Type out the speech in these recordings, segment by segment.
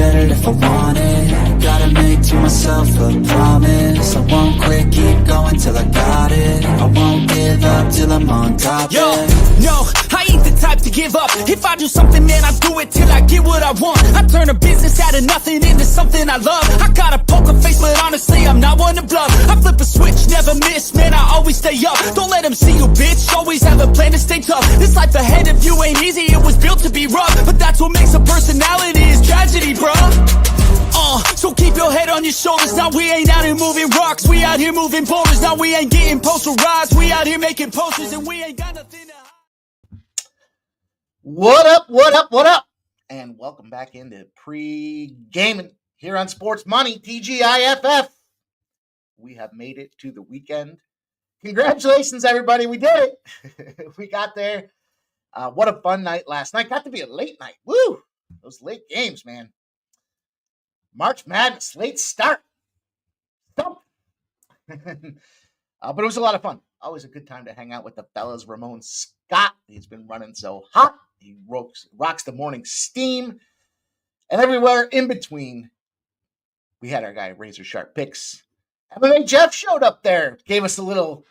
get it if I want it. Gotta make to myself a promise. I won't quit, keep going till I got it. I won't give up till I'm on top. Yo, no, I ain't the type to give up. If I do something, man, I do it till I get what I want. I turn a business out of nothing into something I love. I got a poker face, but honestly, I'm not one to bluff. I flip a switch, never miss, man, I always stay up. Don't let them see you, bitch, always have a plan to stay tough. This life ahead of you ain't easy, it was built to be rough. But that's what makes a personality, is tragedy, bruh. So keep your head on your shoulders. Now we ain't out here moving rocks, we out here moving boulders. Now we ain't getting posterized, we out here making posters, and we ain't got nothing to hide. What up, what up, what up? And welcome back into Pregaming here on Sports Money, TGIFF. We have made it to the weekend. Congratulations, everybody. We did it. We got there. What a fun night last night. Got to be a late night. Woo! Those late games, man. March Madness, late start. But it was a lot of fun. Always a good time to hang out with the fellas. Ramon Scott, he's been running so hot. He rocks the morning steam. And everywhere in between, we had our guy Razor Sharp Picks. MMA Jeff showed up there, gave us a little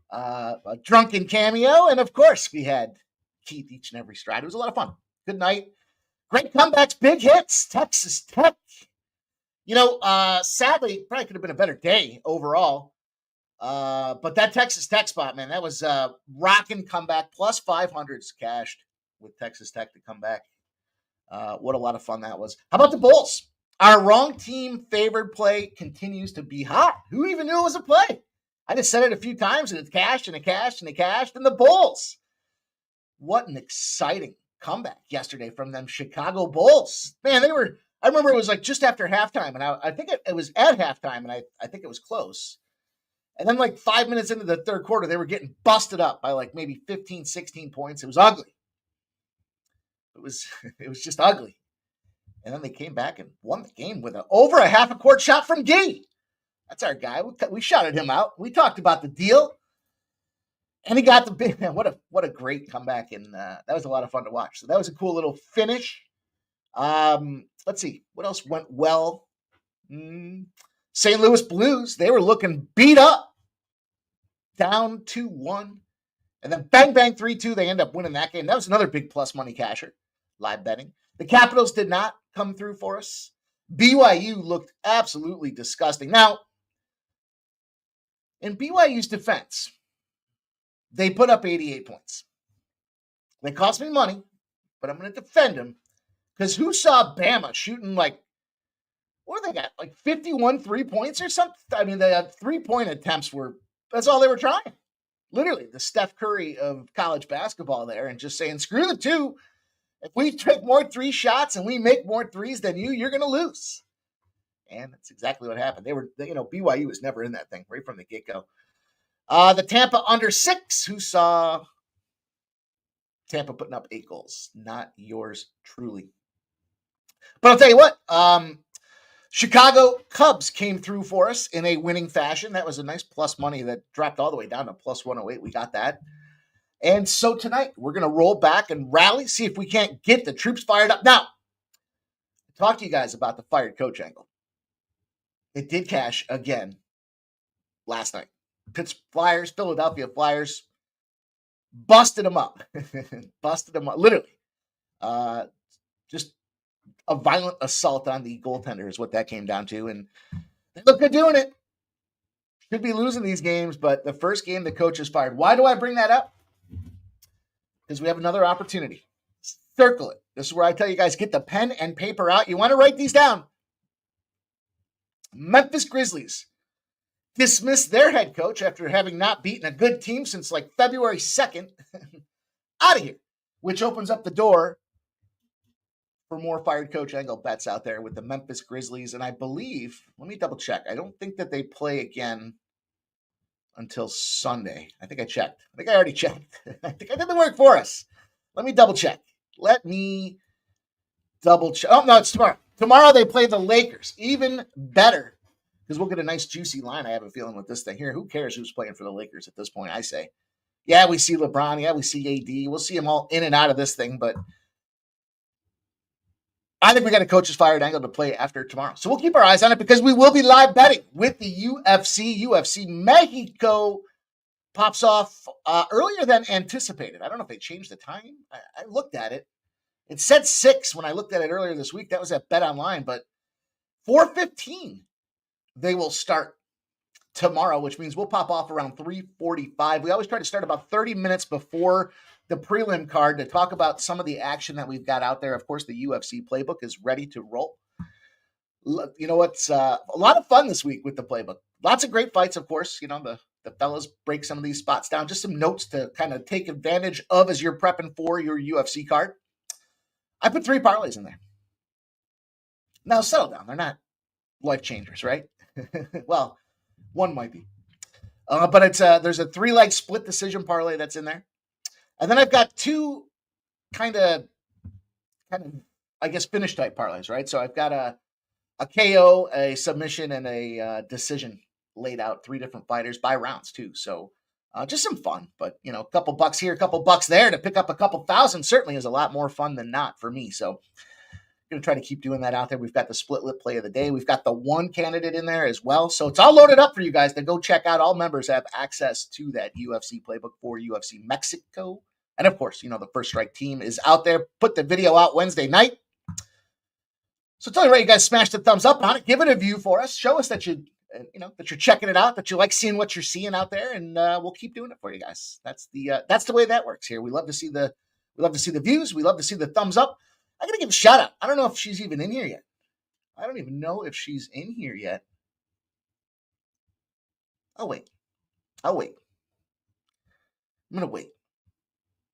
a drunken cameo. And of course, we had Keith each and every stride. It was a lot of fun. Good night. Great comebacks, big hits. Texas Tech. You know, sadly, probably could have been a better day overall. But that Texas Tech spot, man, that was rocking comeback. Plus 500s cashed with Texas Tech to come back. What a lot of fun that was. How about the Bulls? Our wrong team favored play continues to be hot. Who even knew it was a play? I just said it a few times, and it cashed, and it cashed, and it cashed. And the Bulls. What an exciting comeback yesterday from them Chicago Bulls. Man, I remember it was like just after halftime, and I think it was at halftime, and I think it was close. And then like 5 minutes into the third quarter, they were getting busted up by like maybe 15, 16 points. It was ugly. It was just ugly. And then they came back and won the game with over a half a court shot from Gee. That's our guy. We shouted him out. We talked about the deal. And he got the big, man, what a great comeback. And that was a lot of fun to watch. So that was a cool little finish. Let's see. What else went well? St. Louis Blues, they were looking beat up. Down 2-1. And then bang, bang, 3-2. They end up winning that game. That was another big plus money casher. Live betting. The Capitals did not come through for us. BYU looked absolutely disgusting. Now, in BYU's defense, they put up 88 points. They cost me money, but I'm going to defend them. Because who saw Bama shooting like, what do they got? Like 51 3-points or something? I mean, the 3-point attempts that's all they were trying. Literally, the Steph Curry of college basketball there, and just saying, screw the two. If we take more 3 shots and we make more threes than you're going to lose. And that's exactly what happened. BYU was never in that thing right from the get-go. The Tampa under 6, who saw Tampa putting up 8 goals. Not yours truly. But I'll tell you what, Chicago Cubs came through for us in a winning fashion. That was a nice plus money that dropped all the way down to plus 108. We got that. And so tonight, we're going to roll back and rally, see if we can't get the troops fired up. Now, I talked to you guys about the fired coach angle. It did cash again last night. Philadelphia Flyers, busted them up. Literally. Just a violent assault on the goaltender is what that came down to. And they look good doing it. Should be losing these games, but the first game the coach is fired. Why do I bring that up? Because we have another opportunity. Circle it. This is where I tell you guys, get the pen and paper out. You want to write these down. Memphis Grizzlies dismissed their head coach after having not beaten a good team since like February 2nd. Out of here. Which opens up the door for more fired coach angle bets out there with the Memphis Grizzlies. And I believe, let me double check. I don't think that they play again until Sunday. I think I checked. I think I already checked. I think I did the work for us. Let me double check. Oh, no, it's tomorrow. Tomorrow they play the Lakers. Even better. Because we'll get a nice juicy line, I have a feeling, with this thing here. Who cares who's playing for the Lakers at this point, I say. Yeah, we see LeBron. Yeah, we see AD. We'll see them all in and out of this thing. But I think we got a coach's fired angle to play after tomorrow. So we'll keep our eyes on it because we will be live betting with the UFC. UFC Mexico pops off earlier than anticipated. I don't know if they changed the time. I looked at it. It said 6 when I looked at it earlier this week. That was at Bet Online, but 4:15 they will start tomorrow, which means we'll pop off around 3:45. We always try to start about 30 minutes before the prelim card to talk about some of the action that we've got out there. Of course, the UFC playbook is ready to roll. You know what's a lot of fun this week with the playbook. Lots of great fights, of course. You know, the fellas break some of these spots down. Just some notes to kind of take advantage of as you're prepping for your UFC card. I put 3 parlays in there. Now settle down. They're not life changers, right? Well, one might be. But it's there's a 3-leg split decision parlay that's in there. And then I've got 2 kind of, I guess, finish type parlays, right? So I've got a KO, a submission, and a decision laid out. 3 different fighters by rounds too. So just some fun, but you know, a couple bucks here, a couple bucks there to pick up a couple thousand certainly is a lot more fun than not for me. So I'm going to try to keep doing that out there. We've got the split lip play of the day. We've got the 1 candidate in there as well. So it's all loaded up for you guys to go check out. All members have access to that UFC playbook for UFC Mexico. And of course, you know, the First Strike team is out there. Put the video out Wednesday night. So tell me right, you guys smash the thumbs up on it. Give it a view for us. Show us that you know, that you're checking it out, that you like seeing what you're seeing out there, and we'll keep doing it for you guys. That's the way that works here. We love to see the views. We love to see the thumbs up. I'm gonna give a shout out. I don't know if she's even in here yet. I don't even know if she's in here yet. I'll wait. I'm gonna wait.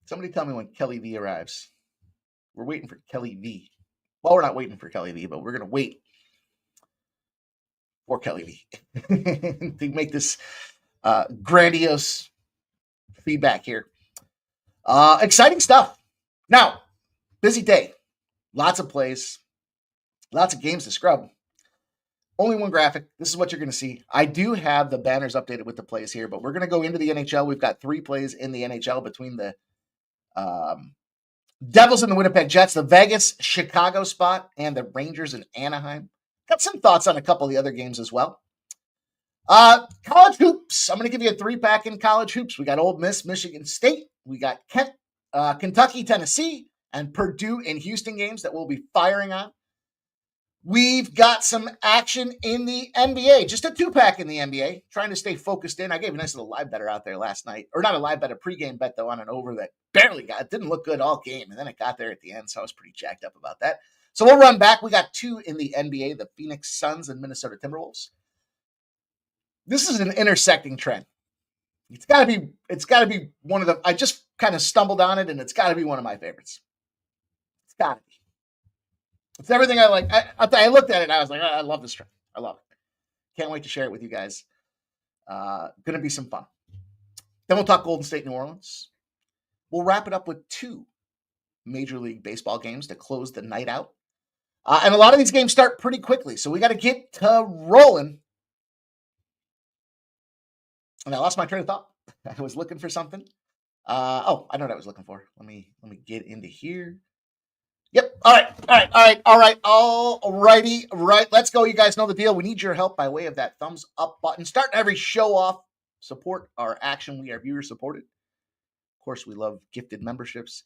Somebody tell me when Kelly V arrives. We're waiting for Kelly V. Well, we're not waiting for Kelly V, but we're gonna wait for Kelly V to make this grandiose feedback here. Exciting stuff. Now, busy day. Lots of plays. Lots of games to scrub. Only 1 graphic. This is what you're going to see. I do have the banners updated with the plays here, but we're going to go into the NHL. We've got 3 plays in the NHL between the Devils and the Winnipeg Jets, the Vegas, Chicago spot, and the Rangers in Anaheim. Got some thoughts on a couple of the other games as well. College hoops. I'm going to give you a 3-pack in college hoops. We got Ole Miss, Michigan State. We got Kentucky, Tennessee, and Purdue and Houston games that we'll be firing on. We've got some action in the NBA. Just a 2-pack in the NBA. Trying to stay focused in. I gave a nice little live better out there last night. Or not a live bet, a pregame bet, though, on an over that barely got. It didn't look good all game, and then it got there at the end, so I was pretty jacked up about that. So we'll run back. We got 2 in the NBA, the Phoenix Suns and Minnesota Timberwolves. This is an intersecting trend. It's got to be one of the, I just kind of stumbled on it, and it's got to be one of my favorites. It's got to be. It's everything I like. I looked at it, and I was like, I love this trend. I love it. Can't wait to share it with you guys. Going to be some fun. Then we'll talk Golden State, New Orleans. We'll wrap it up with 2 Major League Baseball games to close the night out. And a lot of these games start pretty quickly, so we got to get to rolling. And I lost my train of thought. I was looking for something. I know what I was looking for. Let me get into here. Yep. All righty. Right. Let's go. You guys know the deal. We need your help by way of that thumbs up button. Starting every show off. Support our action. We are viewer supported. Of course, we love gifted memberships.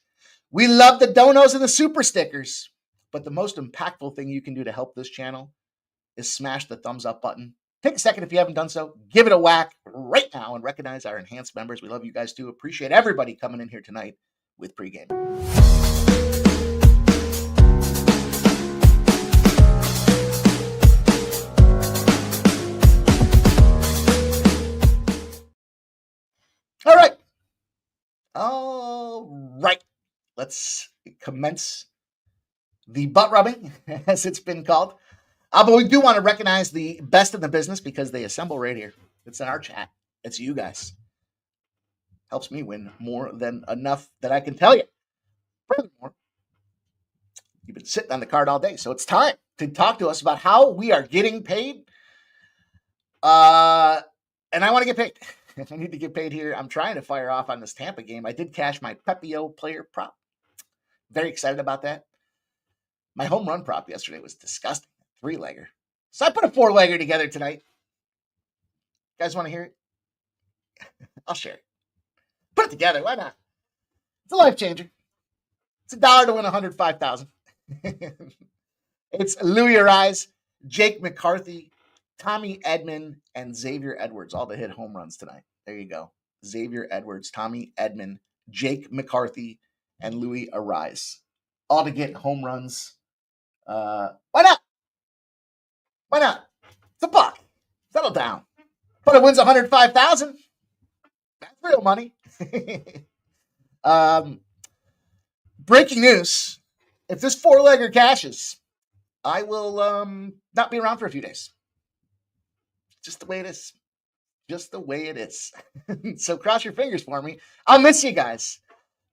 We love the donos and the super stickers. But the most impactful thing you can do to help this channel is smash the thumbs up button. Take a second if you haven't done so. Give it a whack right now and recognize our enhanced members. We love you guys too. Appreciate everybody coming in here tonight with Pregaming. All right. Let's commence the butt rubbing, as it's been called. But we do want to recognize the best in the business because they assemble right here. It's in our chat. It's you guys. Helps me win more than enough that I can tell you. Furthermore, you've been sitting on the card all day, so it's time to talk to us about how we are getting paid. And I want to get paid. I need to get paid here. I'm trying to fire off on this Tampa game. I did cash my Pepio player prop. Very excited about that. My home run prop yesterday was disgusting. 3-legger. So I put a 4-legger together tonight. You guys want to hear it? I'll share it. Put it together. Why not? It's a life changer. It's $1 to win 105,000. It's Louis Arise, Jake McCarthy, Tommy Edman, and Xavier Edwards, all to hit home runs tonight. There you go. Xavier Edwards, Tommy Edman, Jake McCarthy, and Louis Arise, all to get home runs. Why not? Why not? It's $1. Settle down. But it wins 105,000. That's real money. Breaking news. If this 4-legger cashes, I will not be around for a few days. Just the way it is. Just the way it is. So cross your fingers for me. I'll miss you guys.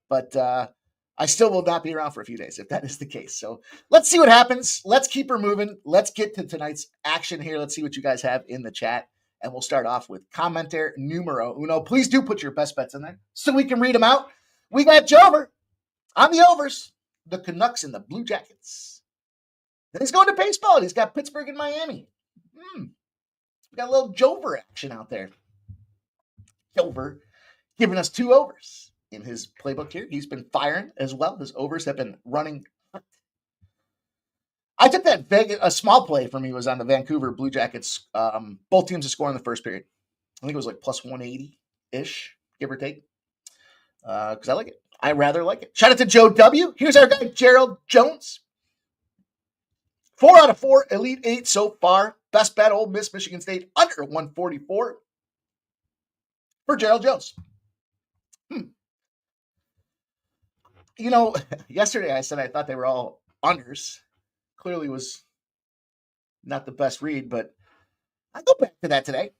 But I still will not be around for a few days if that is the case. So let's see what happens. Let's keep her moving. Let's get to tonight's action here. Let's see what you guys have in the chat. And we'll start off with commenter numero uno. Please do put your best bets in there so we can read them out. We got Jover on the overs. The Canucks and the Blue Jackets. Then he's going to baseball. He's got Pittsburgh and Miami. We got a little Jover action out there. Jover giving us 2 overs in his playbook here. He's been firing as well. His overs have been running hot. I took that a small play for me was on the Vancouver Blue Jackets. Both teams to score in the first period. I think it was like plus 180-ish, give or take. Because I like it. I rather like it. Shout out to Joe W. Here's our guy, Gerald Jones. 4 out of 4 Elite 8 so far. Best bet, Ole Miss, Michigan State, under 144 for Gerald Jones. You know, yesterday I said I thought they were all unders. Clearly was not the best read, but I'll go back to that today.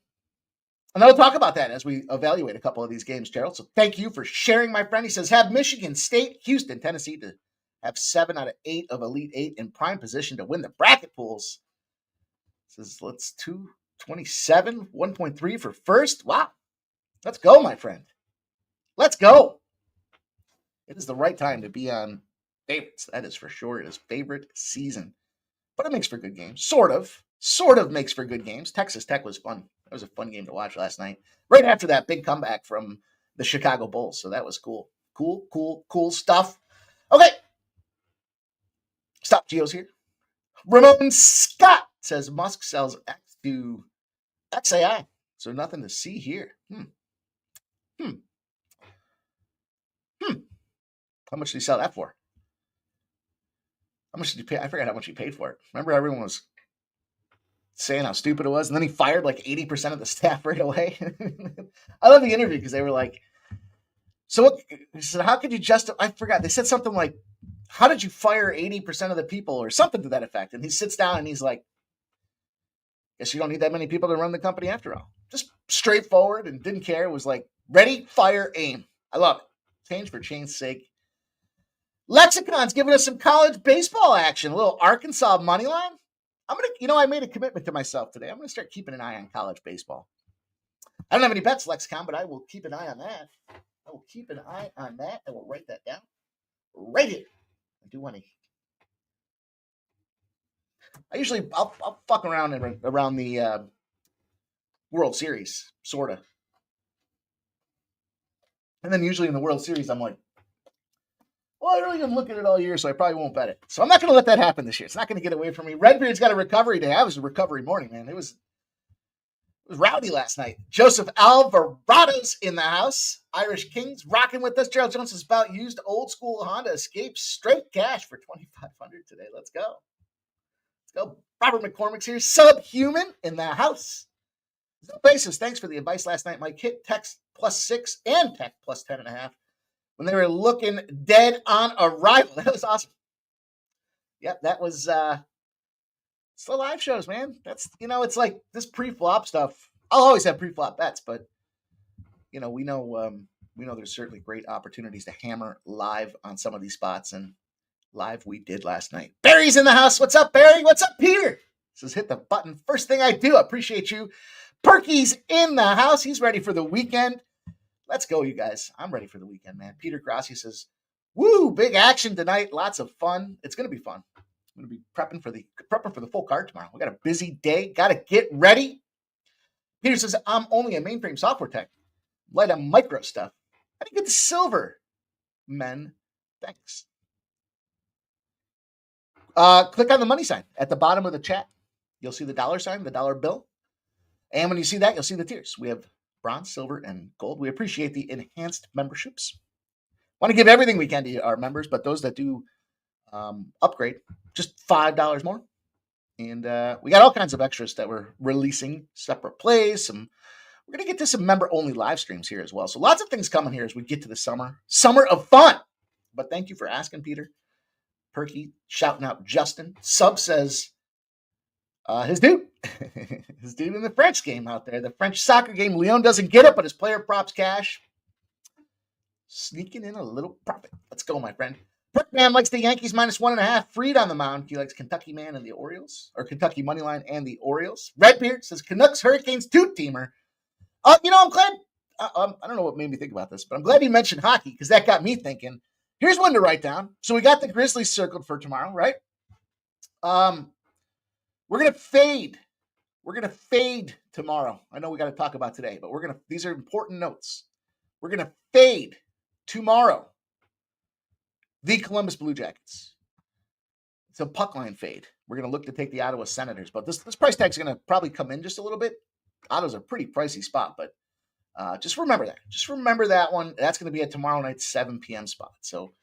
And I'll talk about that as we evaluate a couple of these games, Gerald. So thank you for sharing, my friend. He says, have Michigan State, Houston, Tennessee to have 7 out of 8 of Elite 8 in prime position to win the bracket pools. Says, let's 227, 1.3 for first. Wow. Let's go, my friend. Let's go. It is the right time to be on favorites. That is for sure. It is favorite season. But it makes for good games. Sort of makes for good games. Texas Tech was fun. That was a fun game to watch last night. Right after that big comeback from the Chicago Bulls. So that was cool. Cool stuff. Okay. Stop Geo's here. Ramon Scott says Musk sells X to XAI. So nothing to see here. How much did he sell that for? How much did he pay? I forgot how much he paid for it. Remember everyone was saying how stupid it was, and then he fired like 80% of the staff right away. I love the interview because they were like, so what, he said, how could you justify, I forgot, they said something like, how did you fire 80% of the people or something to that effect? And he sits down and he's like, guess you don't need that many people to run the company after all. Just straightforward and didn't care. It was like, ready, fire, aim. I love it. Change for change's sake. Lexicon's giving us some college baseball action. A little Arkansas money line. I made a commitment to myself today. I'm going to start keeping an eye on college baseball. I don't have any bets, Lexicon, but I will keep an eye on that. I will write that down. Right here. I do want to. I'll fuck around the World Series, sort of. And then usually in the World Series, I'm like, well, I really didn't look at it all year, so I probably won't bet it. So I'm not going to let that happen this year. It's not going to get away from me. Redbeard's got a recovery day. I was a recovery morning, man. It was rowdy last night. Joseph Alvarado's in the house. Irish Kings rocking with us. Gerald Jones is about used old school Honda Escape straight cash for $2,500 today. Let's go. Robert McCormick's here. Subhuman in the house. No basis. Thanks for the advice last night. Mike hit text +6 and tech +10.5 when they were looking dead on arrival. That was awesome. Yep, that was it's the live shows, man. That's it's like this pre-flop stuff. I'll always have pre-flop bets, but we know there's certainly great opportunities to hammer live on some of these spots, and live we did last night. Barry's in the house. What's up, Barry? What's up, Peter? Says hit the button. First thing I do. Appreciate you. Perky's in the house. He's ready for the weekend. Let's go, you guys. I'm ready for the weekend, man. Peter Grassi says, woo, big action tonight. Lots of fun. It's going to be fun. I'm going to be prepping for the full card tomorrow. We got a busy day. Got to get ready. Peter says, I'm only a mainframe software tech. Light on micro stuff. How do you get the silver, men? Thanks. Click on the money sign at the bottom of the chat. You'll see the dollar sign, the dollar bill. And when you see that, you'll see the tiers. We have bronze, silver, and gold. We appreciate the enhanced memberships. Want to give everything we can to our members, but those that do upgrade, just $5 more. And we got all kinds of extras that we're releasing, separate plays. We're going to get to some member-only live streams here as well. So lots of things coming here as we get to the summer of fun. But thank you for asking, Peter. Perky shouting out Justin. Sub says his dude in the French game out there, the French soccer game. Leon doesn't get it, but his player props cash. Sneaking in a little profit. Let's go, my friend. Perkman likes the Yankees -1.5. Freed on the mound. He likes Kentucky man and the Orioles, or Kentucky money line and the Orioles. Redbeard says Canucks Hurricanes 2-teamer. I'm glad. I don't know what made me think about this, but I'm glad you mentioned hockey because that got me thinking. Here's one to write down. So we got the Grizzlies circled for tomorrow, right? We're gonna fade. We're gonna fade tomorrow. I know we got to talk about today, but these are important notes. We're gonna fade tomorrow the Columbus Blue Jackets. It's a puck line fade. We're going to look to take the Ottawa Senators, but this price tag is going to probably come in just a little bit. Ottawa's a pretty pricey spot, but just remember that. Just remember that one. That's going to be at tomorrow night's 7 p.m. spot. So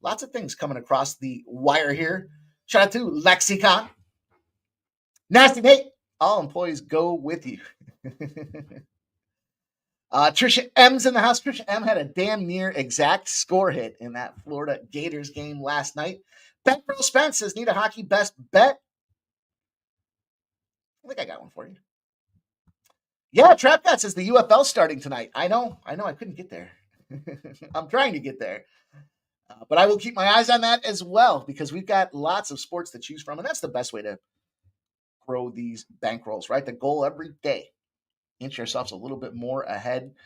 lots of things coming across the wire here. Shout out to Lexicon. Nasty Nate. All employees go with you. Trisha M's in the house. Trisha M had a damn near exact score hit in that Florida Gators game last night. Bankroll Spence says, need a hockey best bet. I think I got one for you. Yeah, Trap God says the UFL starting tonight. I know. I couldn't get there. I'm trying to get there. But I will keep my eyes on that as well because we've got lots of sports to choose from. And that's the best way to grow these bankrolls, right? The goal every day. Inch ourselves a little bit more ahead.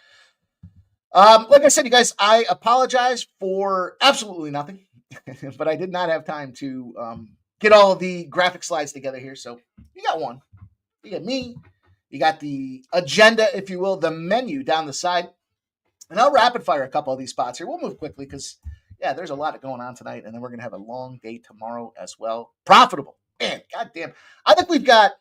Like I said, you guys, I apologize for absolutely nothing, but I did not have time to get all of the graphic slides together here. So you got one. You got me. You got the agenda, if you will, the menu down the side. And I'll rapid fire a couple of these spots here. We'll move quickly because, yeah, there's a lot going on tonight. And then we're going to have a long day tomorrow as well. Profitable. Man, goddamn. I think we've got,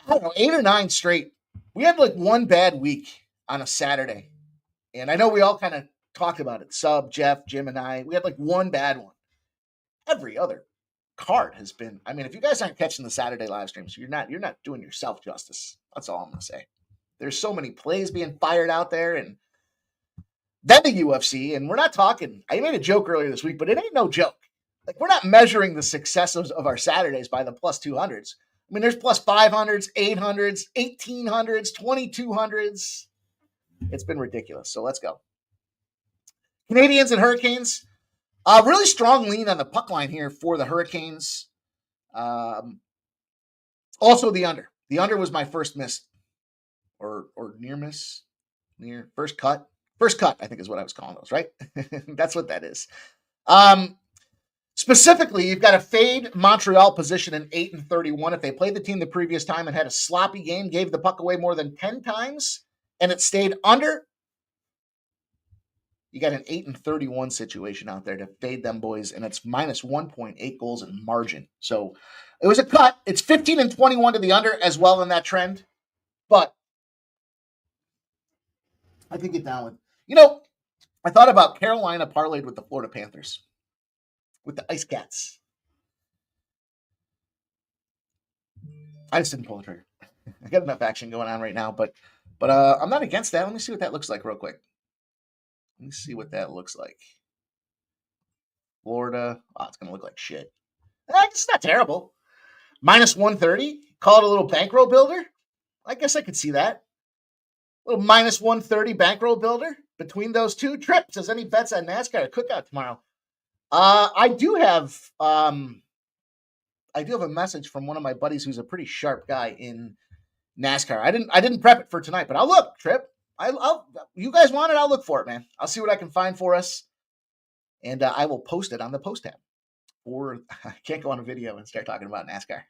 8 or 9 straight. We had like one bad week on a Saturday. And I know we all kind of talked about it. Sub, Jeff, Jim, and I. We had like one bad one. Every other card has been, if you guys aren't catching the Saturday live streams, you're not doing yourself justice. That's all I'm going to say. There's so many plays being fired out there. And then the UFC. And we're not talking, I made a joke earlier this week, but it ain't no joke. Like, we're not measuring the success of our Saturdays by the plus 200s. There's plus 500s, 800s, 1800s, 2200s. It's been ridiculous. So let's go. Canadians and Hurricanes. Really strong lean on the puck line here for the Hurricanes. Also the under. The under was my first miss or near miss. First cut. First cut, I think is what I was calling those, right? That's what that is. Specifically, you've got a fade Montreal position in 8-31. If they played the team the previous time and had a sloppy game, gave the puck away more than 10 times, and it stayed under, you got an 8-31 situation out there to fade them boys, and it's minus 1.8 goals in margin. So it was a cut. It's 15-21 to the under as well in that trend. But I could get down with, I thought about Carolina parlayed with the Florida Panthers. With the Ice Cats. I just didn't pull the trigger. I got enough action going on right now, but I'm not against that. Let me see what that looks like real quick. Let me see what that looks like. Florida. Oh, it's going to look like shit. It's not terrible. Minus 130. Call it a little bankroll builder. I guess I could see that. A little minus 130 bankroll builder between those two trips. Does any bets on NASCAR cookout tomorrow? I do have a message from one of my buddies who's a pretty sharp guy in NASCAR. I didn't prep it for tonight, but I'll look, Trip. I'll you guys want it, I'll look for it, man. I'll see what I can find for us, and I will post it on the post tab. or I can't go on a video and start talking about NASCAR.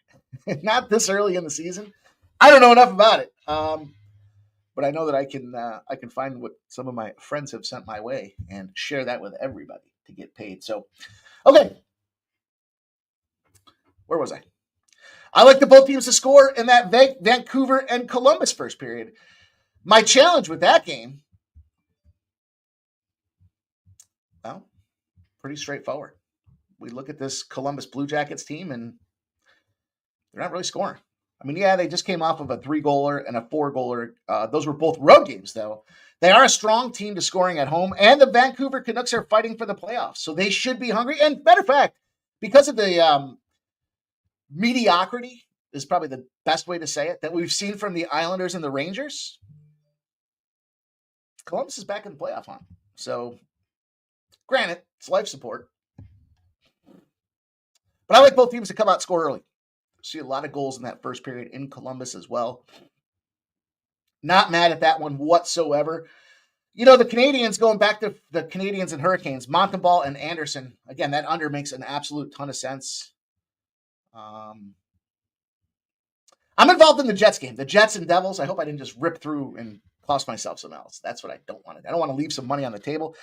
Not this early in the season. I don't know enough about it. But I know that I can find what some of my friends have sent my way and share that with everybody to get paid. So, okay. Where was I? I like the both teams to score in that Vancouver and Columbus first period. My challenge with that game, well, pretty straightforward. We look at this Columbus Blue Jackets team, and they're not really scoring. I mean, yeah, they just came off of a 3-goaler and a 4-goaler. Those were both road games, though. They are a strong team to scoring at home, and the Vancouver Canucks are fighting for the playoffs, so they should be hungry. And matter of fact, because of the mediocrity is probably the best way to say it, that we've seen from the Islanders and the Rangers, Columbus is back in the playoff hunt. So, granted, it's life support. But I like both teams to come out and score early. See a lot of goals in that first period in Columbus as well. Not mad at that one whatsoever. You know, the Canadians, going back to the Canadians and Hurricanes, Montembeault and Anderson, again, that under makes an absolute ton of sense. I'm involved in the Jets game. The Jets and Devils. I hope I didn't just rip through and cost myself some else. That's what I don't want to do. I don't want to leave some money on the table.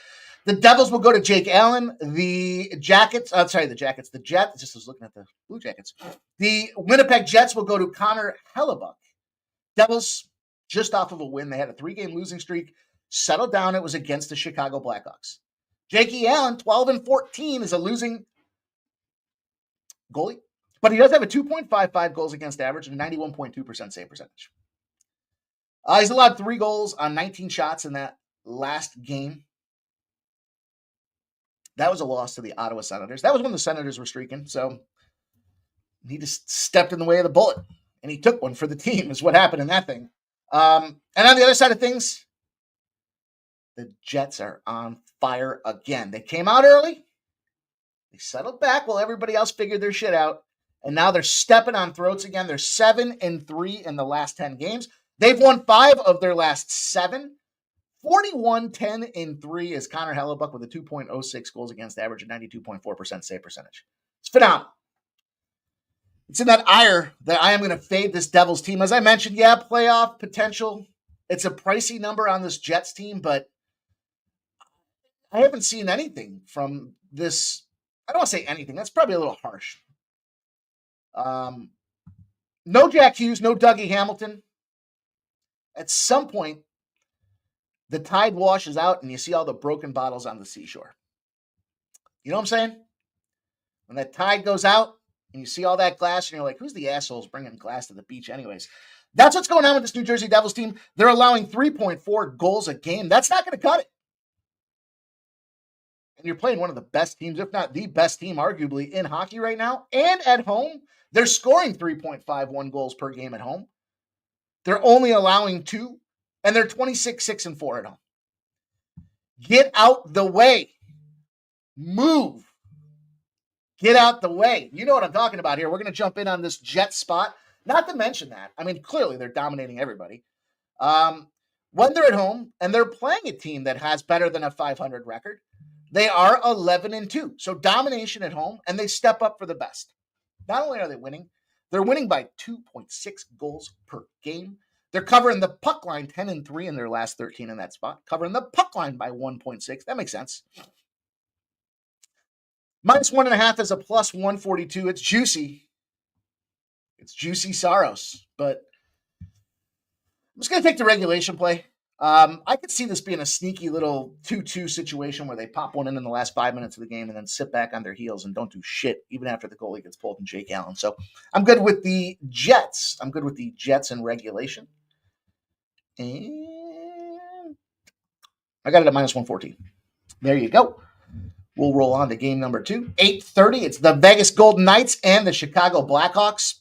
The Devils will go to Jake Allen. The Jets, just was looking at the Blue Jackets. The Winnipeg Jets will go to Connor Hellebuck. Devils, just off of a win. They had a 3-game losing streak. Settled down. It was against the Chicago Blackhawks. Jakey Allen, 12-14, is a losing goalie. But he does have a 2.55 goals against average and a 91.2% save percentage. He's allowed 3 goals on 19 shots in that last game. That was a loss to the Ottawa Senators. That was when the Senators were streaking. So he just stepped in the way of the bullet. And he took one for the team is what happened in that thing. And on the other side of things, the Jets are on fire again. They came out early. They settled back while everybody else figured their shit out. And now they're stepping on throats again. They're 7-3 in the last 10 games. They've won 5 of their last 7. 41-10-3 is Connor Hellebuck with a 2.06 goals against average and 92.4% save percentage. It's phenomenal. It's in that ire that I am going to fade this Devils team. As I mentioned, yeah, playoff potential. It's a pricey number on this Jets team, but I haven't seen anything from this. I don't want to say anything. That's probably a little harsh. No Jack Hughes, no Dougie Hamilton. At some point, the tide washes out and you see all the broken bottles on the seashore. You know what I'm saying? When that tide goes out and you see all that glass and you're like, who's the assholes bringing glass to the beach anyways? That's what's going on with this New Jersey Devils team. They're allowing 3.4 goals a game. That's not going to cut it. And you're playing one of the best teams, if not the best team, arguably, in hockey right now. And at home, they're scoring 3.51 goals per game at home. They're only allowing 2, and they're 26-6-4 at home. Get out the way. Move. Get out the way. You know what I'm talking about here. We're going to jump in on this Jet spot. Not to mention that. I mean, clearly they're dominating everybody. When they're at home and they're playing a team that has better than a 500 record, they are 11-2. So domination at home, and they step up for the best. Not only are they winning, they're winning by 2.6 goals per game. They're covering the puck line 10-3 in their last 13 in that spot. Covering the puck line by 1.6. That makes sense. -1.5 is a plus 142. It's juicy. It's juicy Saros. But I'm just going to take the regulation play. I could see this being a sneaky little 2-2 situation where they pop one in the last 5 minutes of the game and then sit back on their heels and don't do shit even after the goalie gets pulled in Jake Allen. So I'm good with the Jets. I'm good with the Jets in regulation. And I got it at -114. There you go. We'll roll on to game number 2. 8:30. It's the Vegas Golden Knights and the Chicago Blackhawks.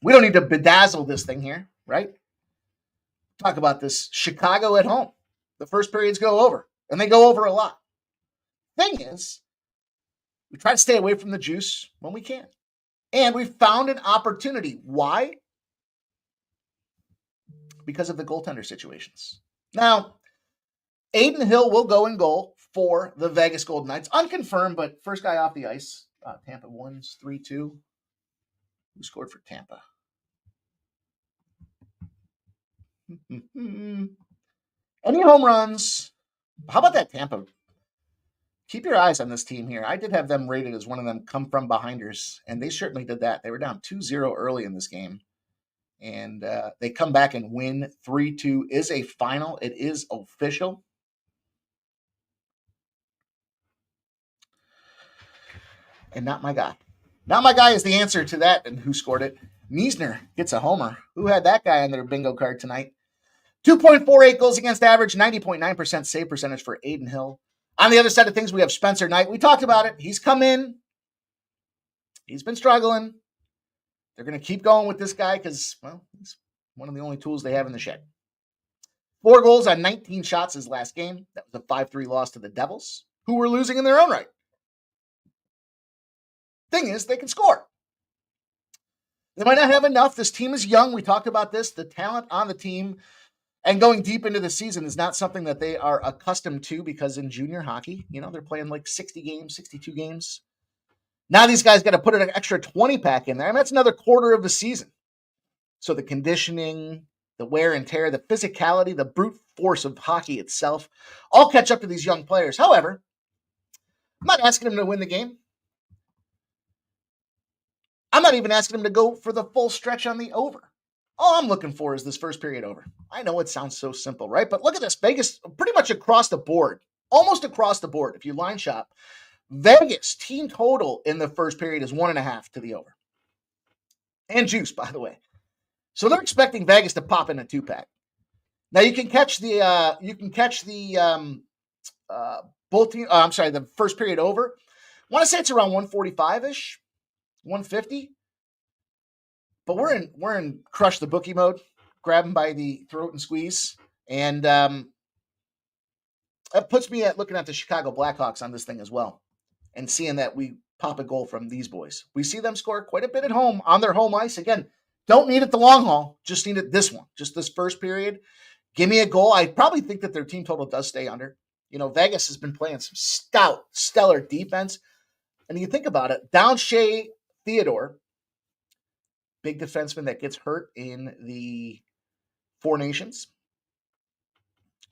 We don't need to bedazzle this thing here, right? Talk about this. Chicago at home. The first periods go over, and they go over a lot. Thing is, we try to stay away from the juice when we can. And we found an opportunity. Why? Because of the goaltender situations. Now, Aiden Hill will go in goal for the Vegas Golden Knights. Unconfirmed, but first guy off the ice. Tampa wins 3-2. Who scored for Tampa? Any home runs? How about that Tampa? Keep your eyes on this team here. I did have them rated as one of them come from behinders, and they certainly did that. They were down 2-0 early in this game, and they come back and win 3-2. Is a final. It is official. And not my guy. Not my guy is the answer to that. And who scored it? Meisner gets a homer. Who had that guy on their bingo card tonight? 2.48 goals against average, 90.9% save percentage for Aiden Hill. On the other side of things, we have Spencer Knight. We talked about it. He's come in. He's been struggling. They're going to keep going with this guy because, well, he's one of the only tools they have in the shed. 4 goals on 19 shots his last game. That was a 5-3 loss to the Devils, who were losing in their own right. Thing is, they can score. They might not have enough. This team is young. We talked about this. The talent on the team and going deep into the season is not something that they are accustomed to because in junior hockey, they're playing like 60 games, 62 games. Now these guys got to put an extra 20 pack in there, and that's another quarter of the season. So the conditioning, the wear and tear, the physicality, the brute force of hockey itself, all catch up to these young players. However, I'm not asking them to win the game. I'm not even asking them to go for the full stretch on the over. All I'm looking for is this first period over. I know it sounds so simple, right? But look at this. Vegas, pretty much across the board, almost across the board, if you line shop, Vegas team total in the first period is 1.5 to the over. And juice, by the way. So they're expecting Vegas to pop in a 2-pack. Now you can catch the the first period over. I want to say it's around 145-ish. 150, but we're in crush the bookie mode, grab him by the throat and squeeze, and that puts me at looking at the Chicago Blackhawks on this thing as well, and seeing that we pop a goal from these boys. We see them score quite a bit at home on their home ice. Again, don't need it the long haul, just need it this one, just this first period. Give me a goal. I probably think that their team total does stay under. Vegas has been playing some stout, stellar defense, and you think about it, down Shea Theodore, big defenseman that gets hurt in the Four Nations.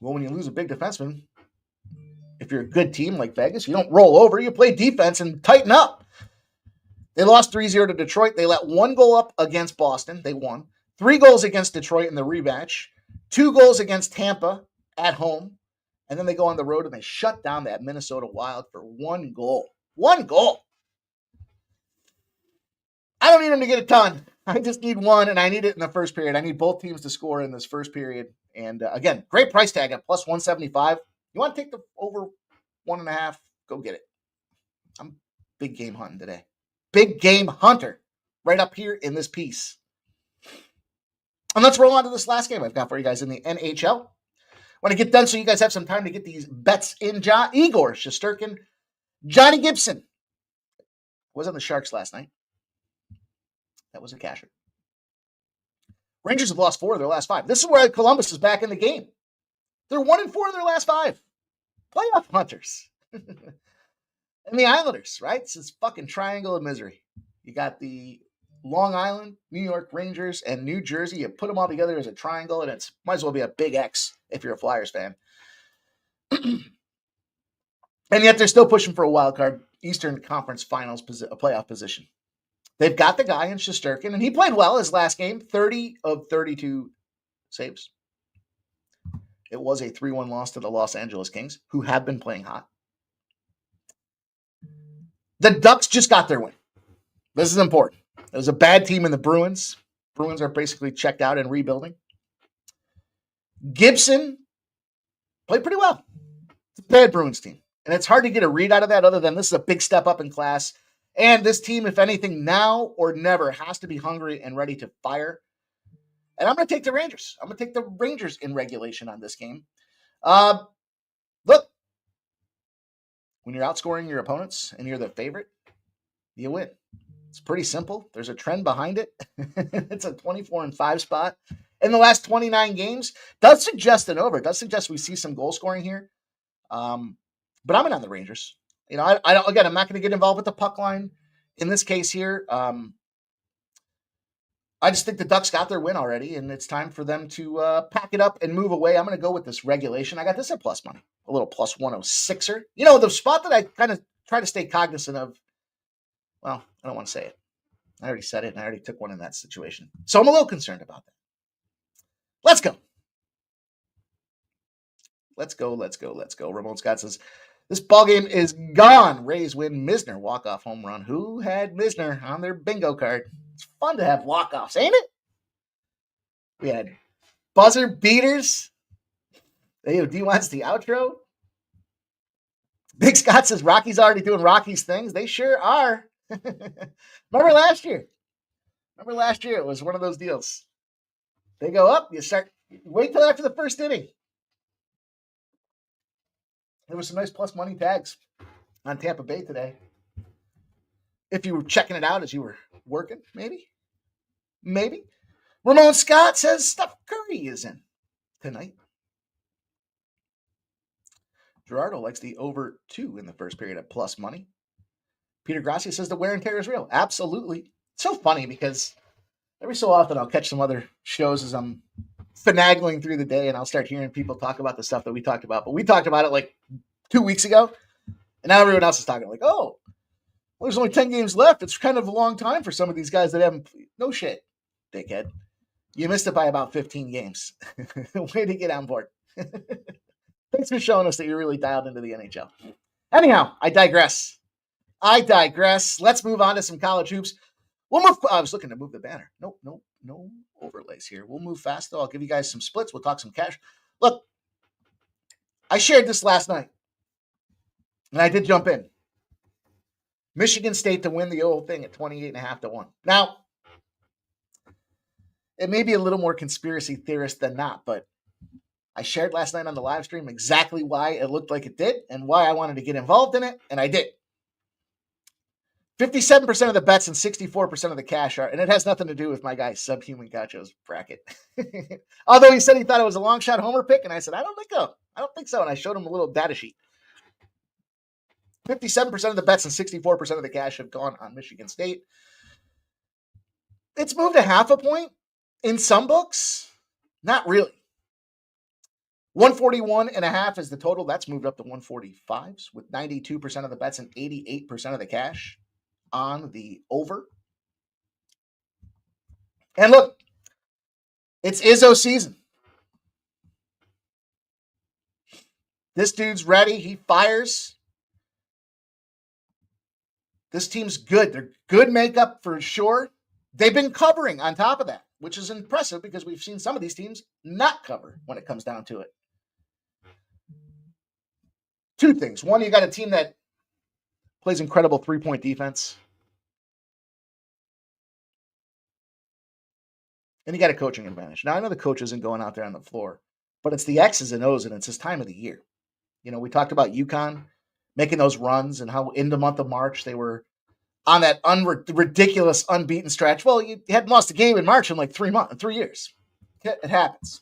Well, when you lose a big defenseman, if you're a good team like Vegas, you don't roll over. You play defense and tighten up. They lost 3-0 to Detroit. They let 1 goal up against Boston. They won. 3 goals against Detroit in the rematch. 2 goals against Tampa at home. And then they go on the road and they shut down that Minnesota Wild for 1 goal. 1 goal. I don't need them to get a ton. I just need 1, and I need it in the first period. I need both teams to score in this first period. And again, great price tag at plus 175. You want to take the over 1.5? Go get it. I'm big game hunting today. Big game hunter right up here in this piece. And let's roll on to this last game I've got for you guys in the NHL. Want to get done so you guys have some time to get these bets in. Igor Shesterkin, Johnny Gibson was on the Sharks last night. That was a casher. Rangers have lost 4 of their last 5. This is where Columbus is back in the game. They're 1-4 in their last 5. Playoff hunters. And the Islanders, right? It's this fucking triangle of misery. You got the Long Island, New York Rangers, and New Jersey. You put them all together as a triangle, and it's might as well be a big X if you're a Flyers fan. And yet they're still pushing for a wild card Eastern Conference Finals playoff position. They've got the guy in Shesterkin, and he played well his last game, 30 of 32 saves. It was a 3-1 loss to the Los Angeles Kings, who have been playing hot. The Ducks just got their win. This is important. It was a bad team in the Bruins. Bruins are basically checked out and rebuilding. Gibson played pretty well. It's a bad Bruins team. And it's hard to get a read out of that other than this is a big step up in class. And this team, if anything, now or never has to be hungry and ready to fire. And I'm going to take the Rangers. I'm going to take the Rangers in regulation on this game. Look, when you're outscoring your opponents and you're the favorite, you win. It's pretty simple. There's a trend behind it. It's a 24-5 spot. In the last 29 games, does suggest an over. It does suggest we see some goal scoring here. But I'm in on the Rangers. I'm not going to get involved with the puck line. in this case here, I just think the Ducks got their win already, and it's time for them to pack it up and move away. I'm going to go with this regulation. I got this at plus money, a little plus 106er. You know, the spot that I kind of try to stay cognizant of, well, I don't want to say it. I already said it, and I already took one in that situation. So I'm a little concerned about that. Let's go. Let's go. Ramon Scott says, this ballgame is gone. Rays win. Misner walk-off home run. Who had Misner on their bingo card? It's fun to have walk-offs, ain't it? We had buzzer beaters. AOD wants the outro. Big Scott says, Rocky's already doing Rocky's things. They sure are. Remember last year? It was one of those deals. They go up, wait till after the first inning. There was some nice plus money tags on Tampa Bay today. If you were checking it out as you were working, maybe. Ramon Scott says Steph Curry is in tonight. Gerardo likes the over 2 in the first period at plus money. Peter Grassi says the wear and tear is real. Absolutely. It's so funny because every so often I'll catch some other shows as I'm finagling through the day and I'll start hearing people talk about the stuff that we talked about. But we talked about it like 2 weeks ago. And now everyone else is talking like, oh, well, there's only 10 games left. It's kind of a long time for some of these guys that haven't. No shit, dickhead. You missed it by about 15 games. Way to get on board. Thanks for showing us that you're really dialed into the NHL. Anyhow, I digress. Let's move on to some college hoops. We'll move. I was looking to move the banner. No overlays here. We'll move fast, though. I'll give you guys some splits. We'll talk some cash. Look, I shared this last night, and I did jump in. Michigan State to win the whole thing at 28.5 to 1. Now, it may be a little more conspiracy theorist than not, but I shared last night on the live stream exactly why it looked like it did and why I wanted to get involved in it, and I did. 57% of the bets and 64% of the cash are, and it has nothing to do with my guy Subhuman Gacho's bracket. Although he said he thought it was a long shot homer pick, and I said, I don't think so. And I showed him a little data sheet. 57% of the bets and 64% of the cash have gone on Michigan State. It's moved a half a point in some books. Not really. 141.5 is the total. That's moved up to 145s with 92% of the bets and 88% of the cash on the over. And look, it's Izzo season. This dude's ready. He fires. This team's good. They're good makeup for sure. They've been covering on top of that, which is impressive because we've seen some of these teams not cover when it comes down to it. Two things. One, you got a team that plays incredible three-point defense. And you got a coaching advantage. Now, I know the coach isn't going out there on the floor, but it's the X's and O's, and it's this time of the year. You know, we talked about UConn making those runs and how in the month of March they were on that ridiculous unbeaten stretch. Well, you hadn't lost a game in March in like 3 years. It happens.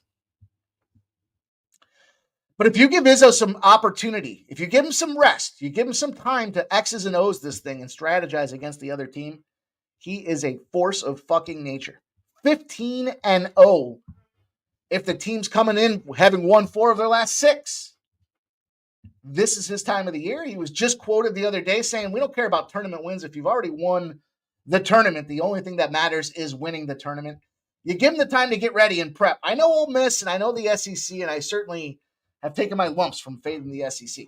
But if you give Izzo some opportunity, if you give him some rest, you give him some time to X's and O's this thing and strategize against the other team, he is a force of fucking nature. 15-0 if the team's coming in having won 4 of their last 6. This is his time of the year. He was just quoted the other day saying, we don't care about tournament wins. If you've already won the tournament, the only thing that matters is winning the tournament. You give him the time to get ready and prep. I know Ole Miss and I know the SEC, and I certainly have taken my lumps from fading the SEC.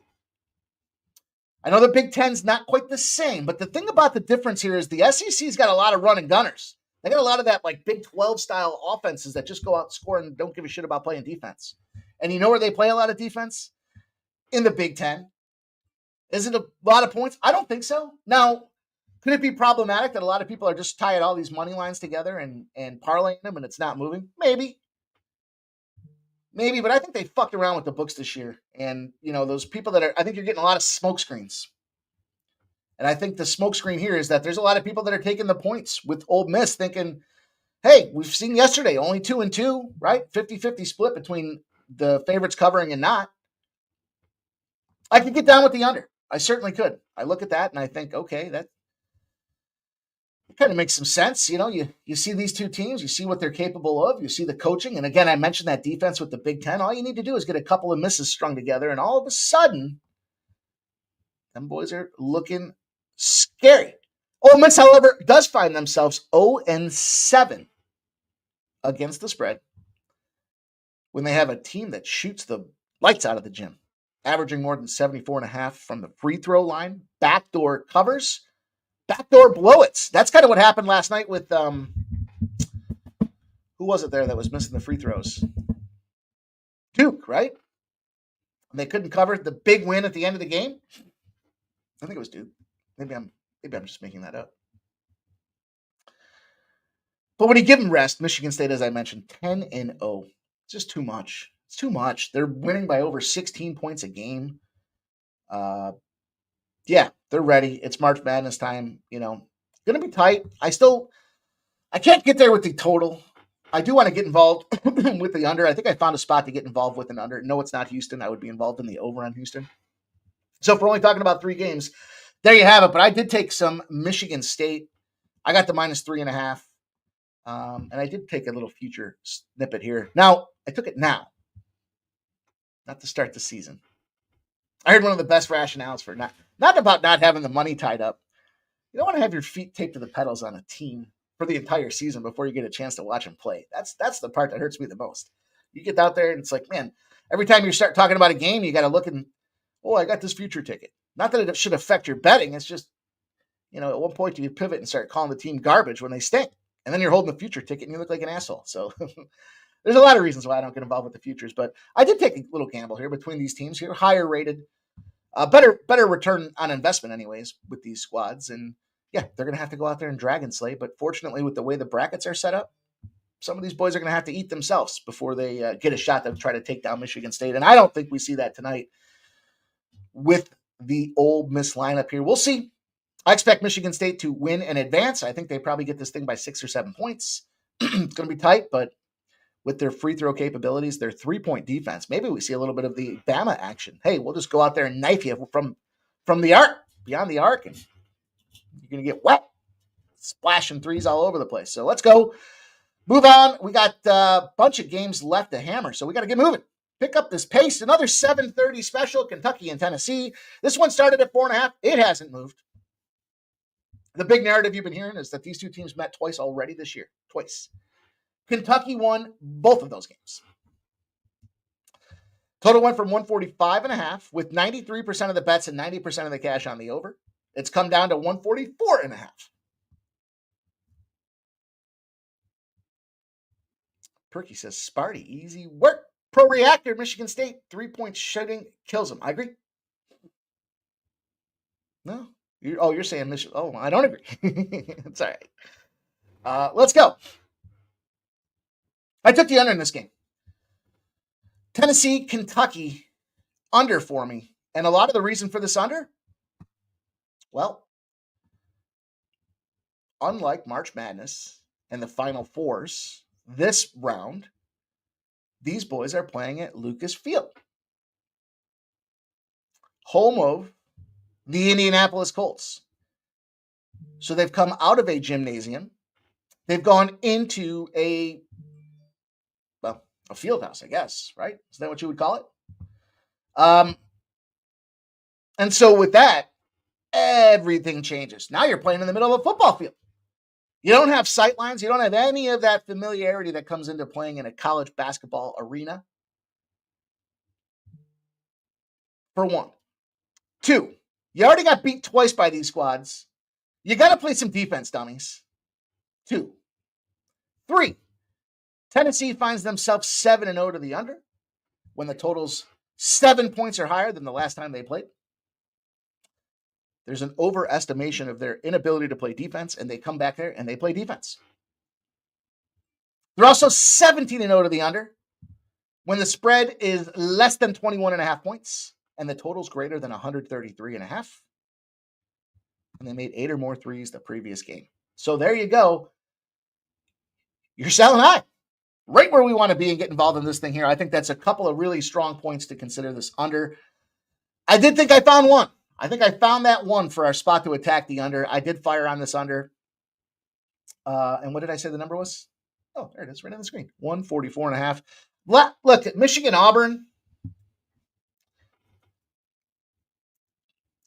I know the Big Ten's not quite the same, but the thing about the difference here is the SEC's got a lot of running gunners. They got a lot of that like Big 12 style offenses that just go out and score and don't give a shit about playing defense. And you know where they play a lot of defense? In the Big Ten. Is it a lot of points? I don't think so. Now, could it be problematic that a lot of people are just tying all these money lines together and parlaying them and it's not moving? Maybe, but I think they fucked around with the books this year. And, you know, those people I think you're getting a lot of smoke screens. And I think the smoke screen here is that there's a lot of people that are taking the points with Ole Miss thinking, hey, we've seen yesterday, only 2-2, right? 50-50 split between the favorites covering and not. I could get down with the under. I certainly could. I look at that and I think, okay, kind of makes some sense. You see these two teams, you see what they're capable of, you see the coaching. And again, I mentioned that defense with the Big Ten. All you need to do is get a couple of misses strung together, and all of a sudden, them boys are looking scary. Ole Miss, however, does find themselves 0-7 against the spread when they have a team that shoots the lights out of the gym, averaging more than 74.5 from the free throw line, backdoor covers, backdoor blow-its. That's kind of what happened last night with, who was it there that was missing the free throws? Duke, right? And they couldn't cover the big win at the end of the game. I think it was Duke. Maybe I'm just making that up. But when you give them rest, Michigan State, as I mentioned, 10-0. It's just too much. It's too much. They're winning by over 16 points a game. Yeah, they're ready. It's March Madness time. Going to be tight. I can't get there with the total. I do want to get involved with the under. I think I found a spot to get involved with an under. No, it's not Houston. I would be involved in the over on Houston. So if we're only talking about 3 games, there you have it. But I did take some Michigan State. I got the -3.5. And I did take a little future snippet here. Now, I took it now, not to start the season. I heard one of the best rationales for not about not having the money tied up. You don't want to have your feet taped to the pedals on a team for the entire season before you get a chance to watch them play. That's the part that hurts me the most. You get out there and it's like, man, every time you start talking about a game, you got to look and, I got this future ticket. Not that it should affect your betting. It's just, at one point you pivot and start calling the team garbage when they stink. And then you're holding the future ticket and you look like an asshole. So there's a lot of reasons why I don't get involved with the futures. But I did take a little gamble here between these teams here. Higher rated, better return on investment anyways with these squads. And yeah, they're going to have to go out there and dragon slay. But fortunately, with the way the brackets are set up, some of these boys are going to have to eat themselves before they get a shot to try to take down Michigan State. And I don't think we see that tonight with the Ole Miss lineup here. We'll see. I expect Michigan State to win and advance. I think they probably get this thing by 6 or 7 points. It's going to be tight, but with their free throw capabilities, their 3-point defense, maybe we see a little bit of the Bama action. Hey, we'll just go out there and knife you from the arc, beyond the arc, and you're going to get wet, splashing threes all over the place. So let's go. Move on. We got a bunch of games left to hammer, so we got to get moving. Pick up this pace. Another 7:30 special, Kentucky and Tennessee. This one started at 4.5. It hasn't moved. The big narrative you've been hearing is that these two teams met twice already this year. Twice. Kentucky won both of those games. Total went from 145.5 with 93% of the bets and 90% of the cash on the over. It's come down to 144.5. Perky says, Sparty, easy work. Pro Reactor, Michigan State, 3-point shooting kills them. I agree. No. You're saying Michigan. Oh, I don't agree. It's all right. Let's go. I took the under in this game. Tennessee, Kentucky, under for me. And a lot of the reason for this under, well, unlike March Madness and the Final Fours, this round, these boys are playing at Lucas Field, home of the Indianapolis Colts. So they've come out of a gymnasium. They've gone into a field house, I guess, right? Is that what you would call it? And so with that, everything changes. Now you're playing in the middle of a football field. You don't have sight lines. You don't have any of that familiarity that comes into playing in a college basketball arena. For one. 2, you already got beat twice by these squads. You got to play some defense, dummies. 2. 3, Tennessee finds themselves 7-0 to the under when the total's 7 points or higher than the last time they played. There's an overestimation of their inability to play defense, and they come back there and they play defense. They're also 17-0 to the under when the spread is less than 21.5 points and the total's greater than 133.5. And they made 8 or more threes the previous game. So there you go. You're selling high. Right where we want to be and get involved in this thing here. I think that's a couple of really strong points to consider this under. I did think I found one. I think I found that one for our spot to attack the under. I did fire on this under. And what did I say the number was? Oh, there it is, right on the screen. 144.5. Look at Michigan, Auburn.